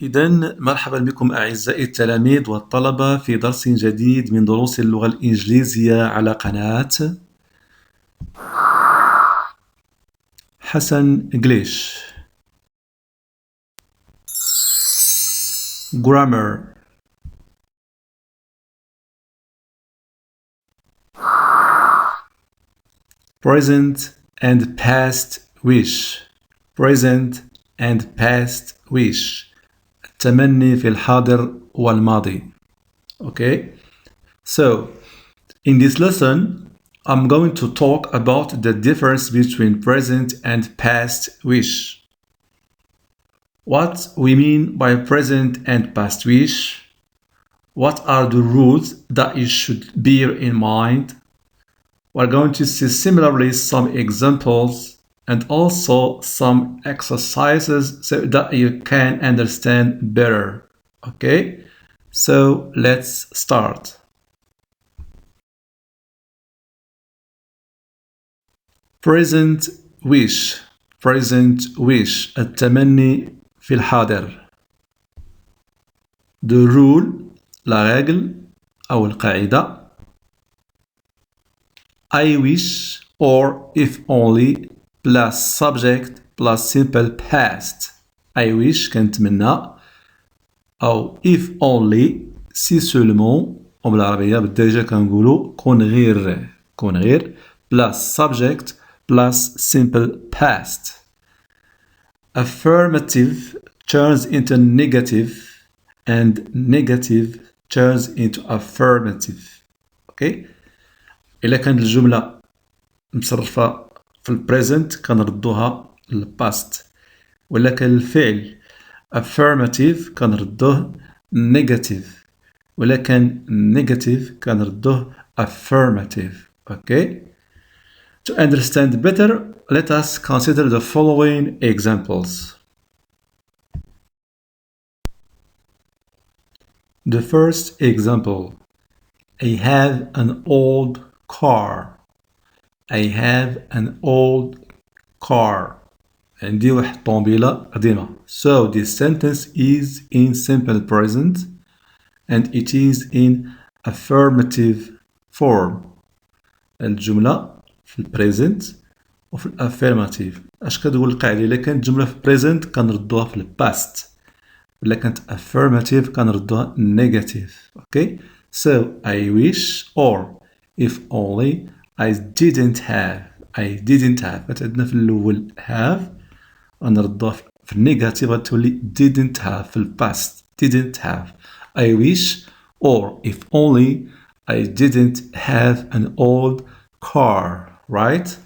إذن مرحبا بكم أعزائي التلاميذ والطلبة في درس جديد من دروس اللغة الإنجليزية على قناة حسن English. Grammar. Present and past wish. Present and past wish. التمني في الحاضر والماضي. Okay? So, in this lesson, I'm going to talk about the difference between present and past wish. What we mean by present and past wish. What are the rules that you should bear in mind? We're going to see similarly some examples and also some exercises so that you can understand better. Okay? So let's start. Present wish. Present wish. التمني في الحاضر. The rule. La règle أو القاعدة. I wish or if only plus subject plus simple past. I wish كنتمنى أو if only si seulement وبالعربية بالدارجة كنقولو كون غير plus subject plus simple past. Affirmative turns into negative and negative turns into affirmative. Okay? إلا كانت الجملة مصرفة في البريزنت كنردوها للباست، ولا كان الفعل affirmative كنردوه negative، ولا كان negative كنردوه affirmative. Okay? To understand better, let us consider the following examples. The first example, I have an old car. I have an old car. عندي واحد الطوموبيلة قديمة. So this sentence is in simple present and it is in affirmative form. الجملة في البريزنت وفي الافيرماتيف. اش كتقول القاعدة؟ إلا كانت جملة في البريزنت كنردوها في الباست، إلا كانت affirmative كنردوها negative. Okay? So I wish or if only I didn't have عندنا في الأول have غنردوها في النيجاتيف غتولي didn't have في الباست didn't have. I wish or if only I didn't have an old car. Right?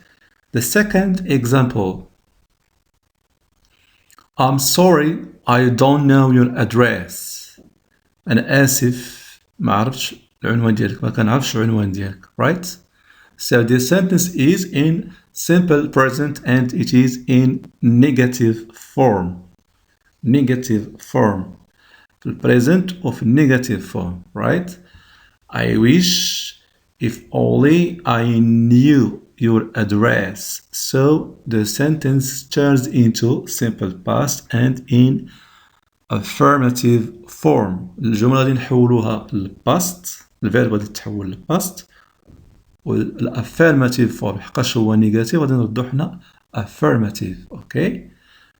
The second example, I'm sorry I don't know your address. أنا آسف ما عرفتش العنوان ديالك، ما كنعرفش العنوان ديالك. Right? So this sentence is in simple present and it is in negative form. Negative form. في present of negative form. Right? I wish if only I knew your address. So the sentence turns into simple past and in affirmative form. الجملة غادي نحولوها للباست، الفيرب غادي تحول للباست، والافيرماتيف فورم حقاش هو نيجاتيف غادي نردو حنا affirmative. Okay?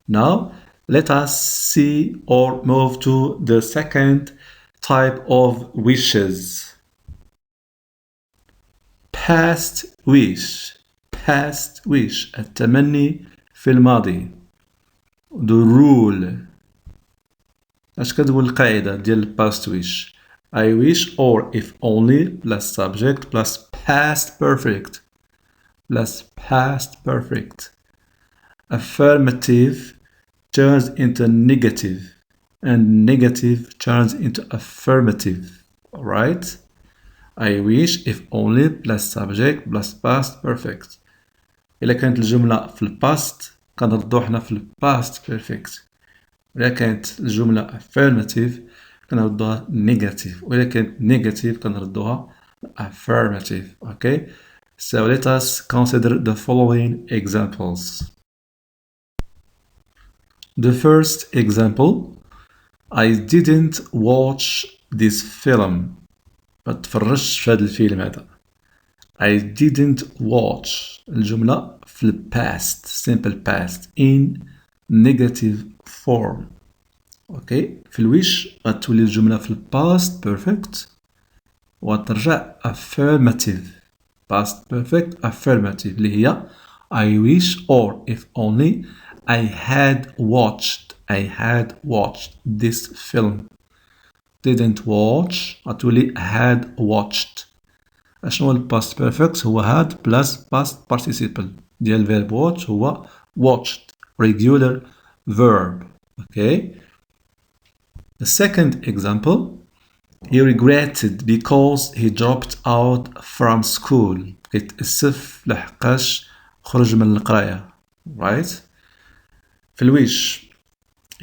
Now let us see or move to the second type of wishes. Past wish. Past wish التمني في الماضي. The rule. اش كتقول القاعدة ديال past wish؟ I wish or if only plus subject plus past perfect plus past perfect. Affirmative turns into negative and negative turns into affirmative. Alright? I wish if only plus subject plus past perfect. إلا كانت الجملة في الباست كنردو حنا في الباست perfect. إلا كانت الجملة affirmative كنردوها negative. وإلا كانت negative كنردوها affirmative. Okay? So let us consider the following examples. The first example, I didn't watch this film. ما تفرجتش في هذا الفيلم هذا. I didn't watch. الجملة في ال past, simple past, in negative form. اوكي في الويش غتولي الجملة في ال past perfect وترجع affirmative. past perfect affirmative اللي هي I wish or if only I had watched this film. didn't watch غتولي had watched. شنو هو الباست بيرفكت؟ هو had plus past participle ديال verb watch هو watched regular verb. Okay. The second example, he regretted because he dropped out from school. كيتأسف لحقاش خرج من القراية. Right. في الويش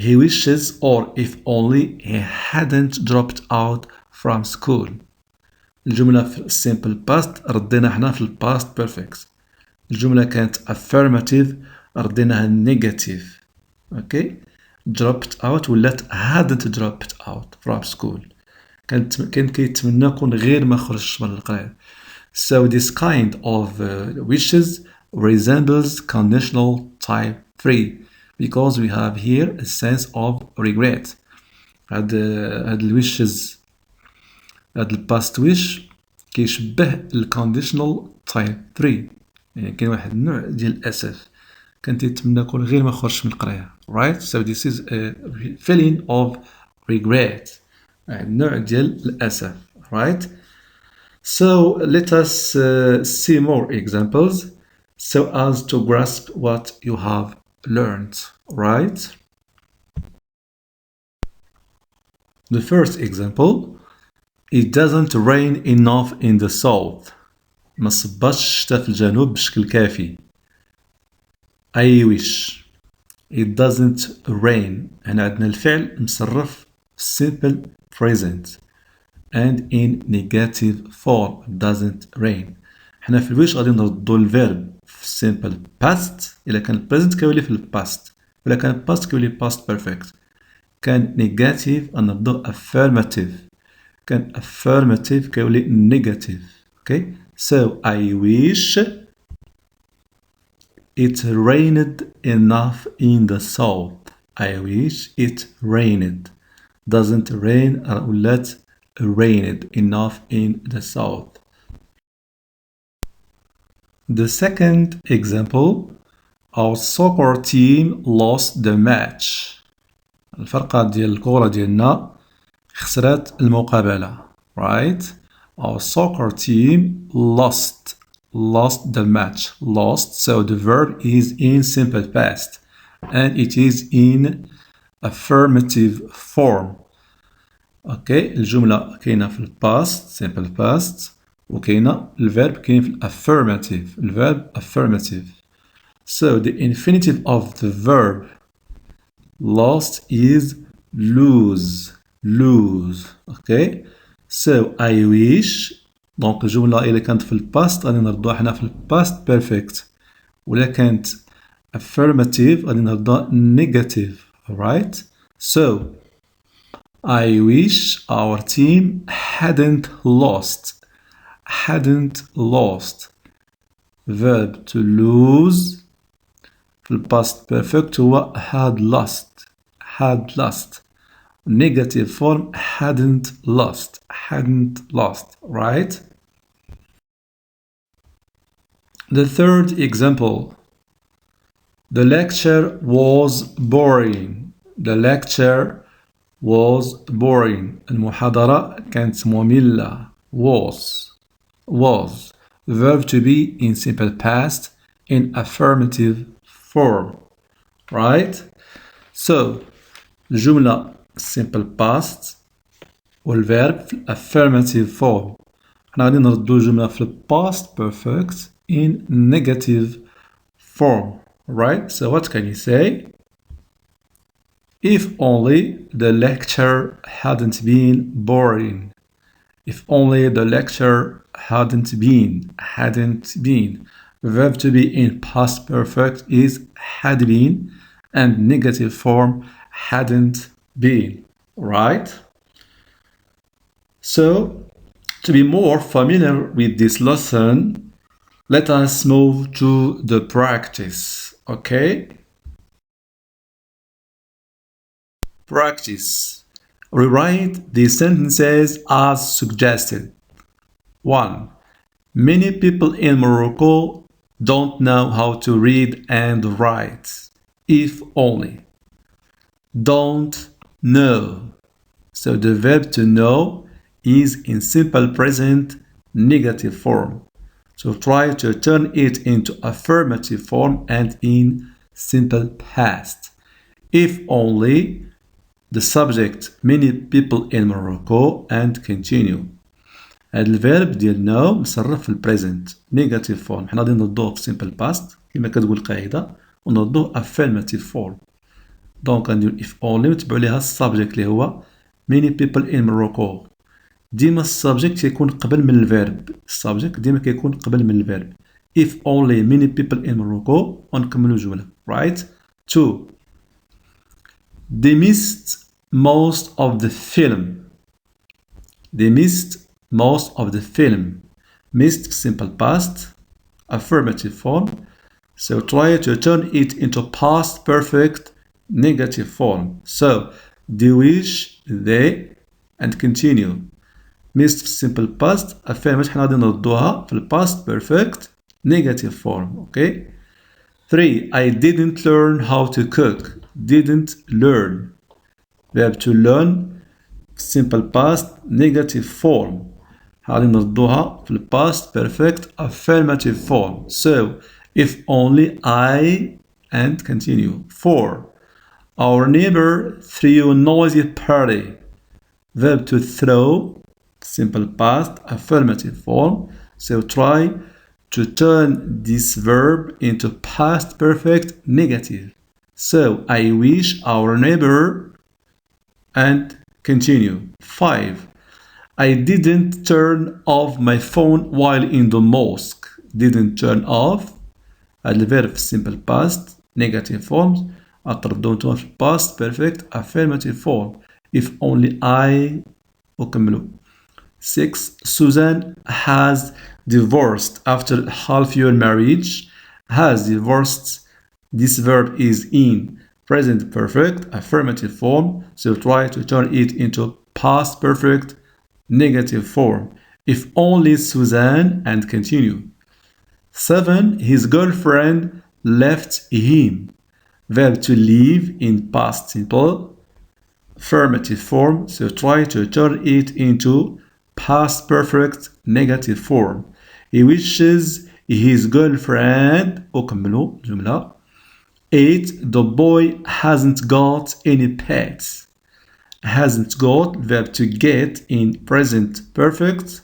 he wishes or if only he hadn't dropped out from school. الجملة في simple past ردينا حنا في past perfect. الجملة كانت affirmative رديناها negative. اوكي dropped out ولات hadn't dropped out from school. كان كيتمنى كون غير ما خرجش من القراية. So this kind of wishes resembles conditional type 3 because we have here a sense of regret. هاد الwishes هاد الباست ويش كيشبه الكونديشنال تايب 3 يعني كاين واحد النوع ديال الاسف كان تيتمنى يكون غير ما خرجش من القرايه right so this is a feeling of regret النوع ديال الاسف right so let us see more examples so as to grasp what you have learned right the first example It doesn't rain enough in the south. ما صباش الشتا في الجنوب بشكل كافي. I wish. It doesn't rain. هنا عندنا الفعل مصرف simple present and in negative form. It doesn't rain. حنا في الويش غادي نردو الفيرب في simple past. إلا كان present كيولي في الباست. إلا كان past كيولي past perfect. كان negative غنردو affirmative. كان affirmative كيولي negative. Okay, so I wish it rained enough in the south. I wish it rained. Doesn't rain ولات rained enough in the south. The second example, our soccer team lost the match. الفرقة ديال الكرة ديالنا خسرت المقابلة right our soccer team lost the match lost so the verb is in simple past and it is in affirmative form okay الجملة كاينة في past simple past وكاينة الverb كاين في affirmative الverb affirmative so the infinitive of the verb lost is lose okay so I wish دونك الجملة إلا كانت في الباست غادي نردوها حنا في الباست بيرفكت ولا كانت affirmative غادي نردوها negative right so I wish our team hadn't lost verb to lose في الباست بيرفكت هو had lost negative form hadn't lost right the third example the lecture was boring المحاضرة كانت مملة was verb to be in simple past in affirmative form right so الجملة simple past والverb في affirmative form حنا غادي نردو الجملة في past perfect in negative form right so what can you say if only the lecture hadn't been boring if only the lecture hadn't been verb to be in past perfect is had been and negative form hadn't been right? So, to be more familiar with this lesson, let us move to the practice, okay? Practice. Rewrite the sentences as suggested. 1. Many people in Morocco don't know how to read and write. If only. Don't know. So the verb to know is in simple present negative form. So try to turn it into affirmative form and in simple past. If only the subject many people in Morocco and continue. هذا الفيرب ديال نو مصرف في البريزنت نيجاتيف فورم حنا غادي نردوه في سيمبل باست كما كتقول القاعده ونردوه افيرماتيف فورم دونك غندير اف اونلي ونتبعو ليها السابجيكت اللي هو many people in Morocco. ديما السابجيكت كيكون قبل من الفيرب السابجيكت ديما كيكون قبل من الفيرب if only many people in Morocco ونكملو الجمله right. 2. They missed most of the film. They missed most of the film. Missed simple past, affirmative form. So try to turn it into past perfect negative form. So they wish they and continue. Missed simple past, affirmative حنا غادي نردوها في past perfect negative form. Okay. 3. I didn't learn how to cook. Didn't learn. Verb to learn simple past negative form. هذه نردوها في past perfect affirmative form. So if only I and continue. 4. Our neighbor threw a noisy party. Verb to throw simple past affirmative form. So try to turn this verb into past perfect negative. So I wish our neighbor and continue. 5. I didn't turn off my phone while in the mosque. Didn't turn off. الفيرب simple past negative forms أطردوها في past perfect affirmative form. If only I وكملوا. 6. Susan has divorced after half-year marriage. Has divorced. This verb is in present perfect affirmative form. So try to turn it into past perfect negative form. If only Susan and continue. 7. His girlfriend left him. Verb to leave in past simple affirmative form. So try to turn it into past perfect negative form. He wishes his girlfriend وكملوا الجملة. 8. The boy hasn't got any pets. Hasn't got verb to get in present perfect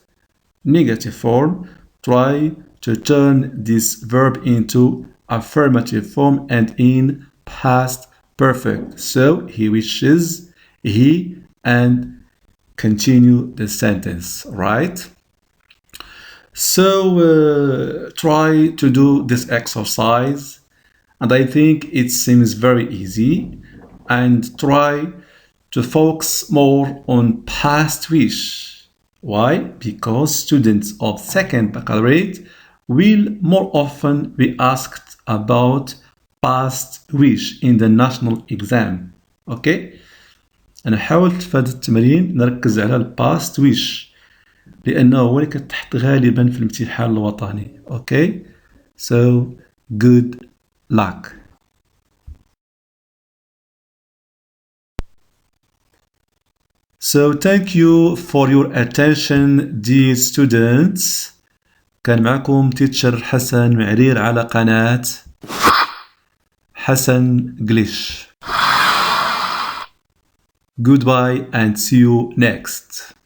negative form. Try to turn this verb into affirmative form and in past perfect. So he wishes, he, and continue the sentence, right? So try to do this exercise, and I think it seems very easy. And try to focus more on past wish. Why? Because students of second baccalaureate will more often be asked about past wish in the national exam. Okay? أنا حاولت في هذا التمرين نركز على الباست wish لأنه هو اللي كتحط غالبا في الامتحان الوطني. Okay? So good luck. So thank you for your attention dear students. كان معكم تيتشر حسن معرير على قناة حسن جليش. Goodbye and see you next.